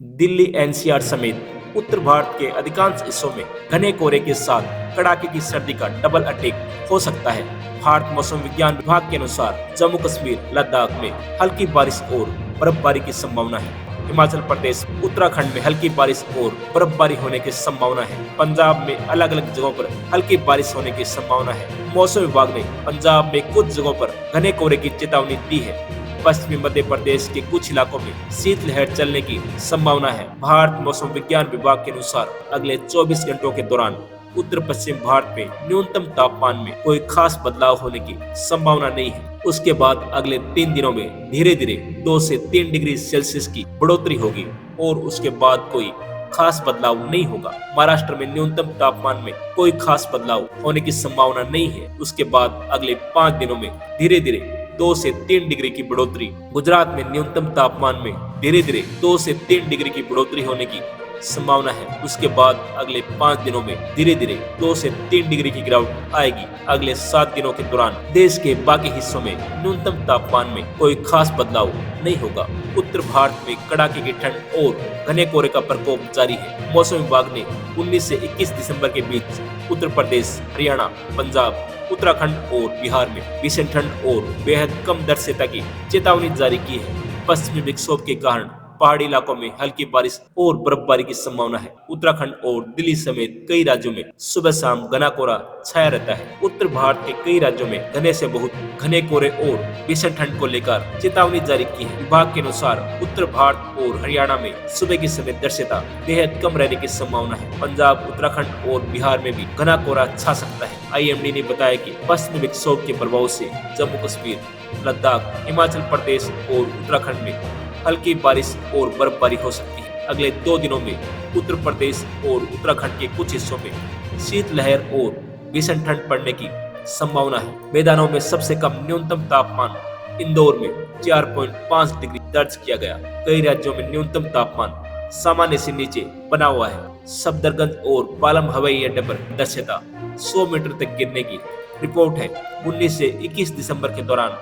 Delhi NCR समेत उत्तर भारत के अधिकांश हिस्सों में घने कोहरे के साथ कड़ाके की सर्दी का डबल अटैक हो सकता है। भारत मौसम विज्ञान विभाग के अनुसार जम्मू कश्मीर लद्दाख में हल्की बारिश और बर्फबारी की संभावना है। हिमाचल प्रदेश उत्तराखंड में हल्की बारिश और बर्फबारी होने की संभावना है। पंजाब में अलग अलग जगहों पर हल्की बारिश होने की संभावना है। मौसम विभाग ने पंजाब में कुछ जगहों पर घने कोहरे की चेतावनी दी है। पश्चिमी मध्य प्रदेश के कुछ इलाकों में शीतलहर चलने की संभावना है। भारत मौसम विज्ञान विभाग के अनुसार अगले 24 घंटों के दौरान उत्तर पश्चिम भारत में न्यूनतम तापमान में कोई खास बदलाव होने की संभावना नहीं है। उसके बाद अगले 3 दिनों में धीरे धीरे 2 से 3 डिग्री सेल्सियस की बढ़ोतरी होगी और उसके बाद कोई खास बदलाव नहीं होगा। महाराष्ट्र में न्यूनतम तापमान में कोई खास बदलाव होने की संभावना नहीं है। उसके बाद अगले 5 दिनों में धीरे धीरे 2 से 3 डिग्री की बढ़ोतरी। गुजरात में न्यूनतम तापमान में धीरे धीरे 2 से 3 डिग्री की बढ़ोतरी होने की संभावना है। उसके बाद अगले 5 दिनों में धीरे धीरे 2 से 3 डिग्री की गिरावट आएगी। अगले 7 दिनों के दौरान देश के बाकी हिस्सों में न्यूनतम तापमान में कोई खास बदलाव नहीं होगा। उत्तर भारत में कड़ाके की ठंड और घने कोहरे का प्रकोप जारी है। मौसम विभाग ने 19 से 21 दिसंबर के बीच उत्तर प्रदेश, हरियाणा, पंजाब, उत्तराखंड और बिहार में भीषण ठंड और बेहद कम दृश्यता की चेतावनी जारी की है। पश्चिमी विक्षोभ के कारण पहाड़ी इलाकों में हल्की बारिश और बर्फबारी की संभावना है। उत्तराखंड और दिल्ली समेत कई राज्यों में सुबह शाम घना कोहरा छाया रहता है। उत्तर भारत के कई राज्यों में घने से बहुत घने कोहरे और भीषण ठंड को लेकर चेतावनी जारी की है। विभाग के अनुसार उत्तर भारत और हरियाणा में सुबह की समय दृश्यता बेहद कम रहने की संभावना है। पंजाब, उत्तराखंड और बिहार में भी घना कोहरा छा सकता है। IMD ने बताया कि पश्चिमी विक्षोभ के प्रभाव से जम्मू कश्मीर, लद्दाख, हिमाचल प्रदेश और उत्तराखंड में हल्की बारिश और बर्फबारी हो सकती है। अगले 2 दिनों में उत्तर प्रदेश और उत्तराखंड के कुछ हिस्सों में शीतलहर और भीषण ठंड पड़ने की संभावना है। मैदानों में सबसे कम न्यूनतम तापमान इंदौर में 4.5 डिग्री दर्ज किया गया। कई राज्यों में न्यूनतम तापमान सामान्य से नीचे बना हुआ है। सफदरगंज और पालम हवाई अड्डे पर दृश्यता 100 मीटर तक गिरने की रिपोर्ट है। 19 से 21 दिसंबर के दौरान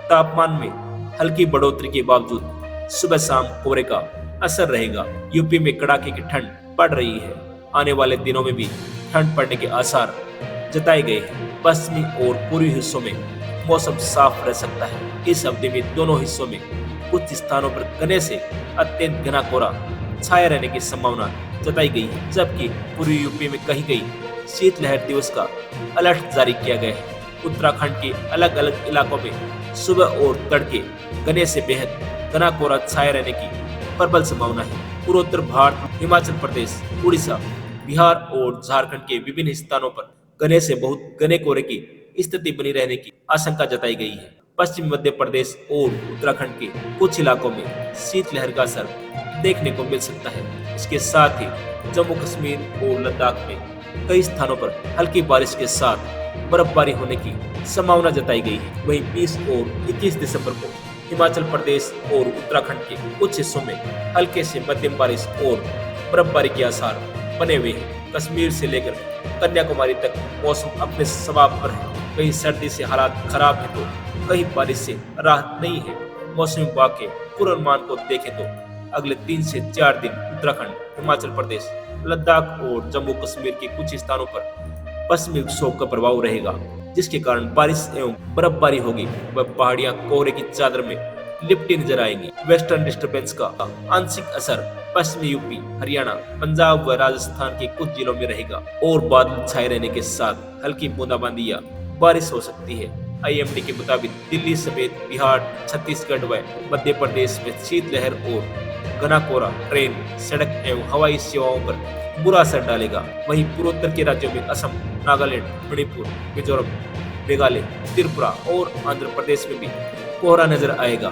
तापमान में हल्की बढ़ोतरी के बावजूद सुबह शाम कोहरे का असर रहेगा। यूपी में कड़ाके की ठंड पड़ रही है। आने वाले दिनों में भी ठंड पड़ने के आसार जताए गए हैं। पश्चिमी और पूर्वी हिस्सों में मौसम साफ रह सकता है। इस अवधि में दोनों हिस्सों में कुछ स्थानों पर घने से अत्यंत घना कोहरा छाया रहने की संभावना जताई गई है, जबकि पूर्वी यूपी में कहीं कहीं शीतलहर दिवस का अलर्ट जारी किया गया है। उत्तराखंड के अलग अलग इलाकों में सुबह और तड़के घने से बेहद घना कोहरा छाया रहने की प्रबल संभावना है। पूर्वोत्तर भारत, हिमाचल प्रदेश, उड़ीसा, बिहार और झारखंड के विभिन्न स्थानों पर घने से बहुत घने कोहरे की स्थिति बनी रहने की आशंका जताई गई है। पश्चिमी मध्य प्रदेश और उत्तराखंड के कुछ इलाकों में शीतलहर का असर देखने को मिल सकता है। इसके साथ ही जम्मू कश्मीर और लद्दाख में कई स्थानों पर हल्की बारिश के साथ बर्फबारी होने की संभावना जताई गई है। वहीं 20 और 21 दिसंबर को हिमाचल प्रदेश और उत्तराखंड के कुछ हिस्सों में हल्के से मध्यम बारिश और बर्फबारी के आसार बने हुए हैं। कश्मीर से लेकर कन्याकुमारी तक मौसम अपने स्वभाव पर है। कहीं सर्दी से हालात खराब है तो कहीं बारिश से राहत नहीं है। मौसम विभाग के पूर्वानुमान को देखें तो अगले 3 से 4 दिन उत्तराखंड, हिमाचल प्रदेश, लद्दाख और जम्मू कश्मीर के कुछ स्थानों पर पश्चिमी विक्षोभ का प्रभाव रहेगा, जिसके कारण बारिश एवं बर्फबारी होगी। वह पहाड़ियां कोहरे की चादर में लिपटी नजर आएंगी। वेस्टर्न डिस्टर्बेंस का आंशिक असर पश्चिमी यूपी, हरियाणा, पंजाब व राजस्थान के कुछ जिलों में रहेगा और बादल छाए रहने के साथ हल्की बूंदाबांदी या बारिश हो सकती है। IMD के मुताबिक दिल्ली समेत बिहार, छत्तीसगढ़ व मध्य प्रदेश में शीतलहर और घना कोहरा ट्रेन, सड़क एवं हवाई सेवाओं पर बुरा असर डालेगा। वहीं पूर्वोत्तर के राज्यों में असम, नागालैंड, मणिपुर, मिजोरम, मेघालय, त्रिपुरा और आंध्र प्रदेश में भी कोहरा नजर आएगा।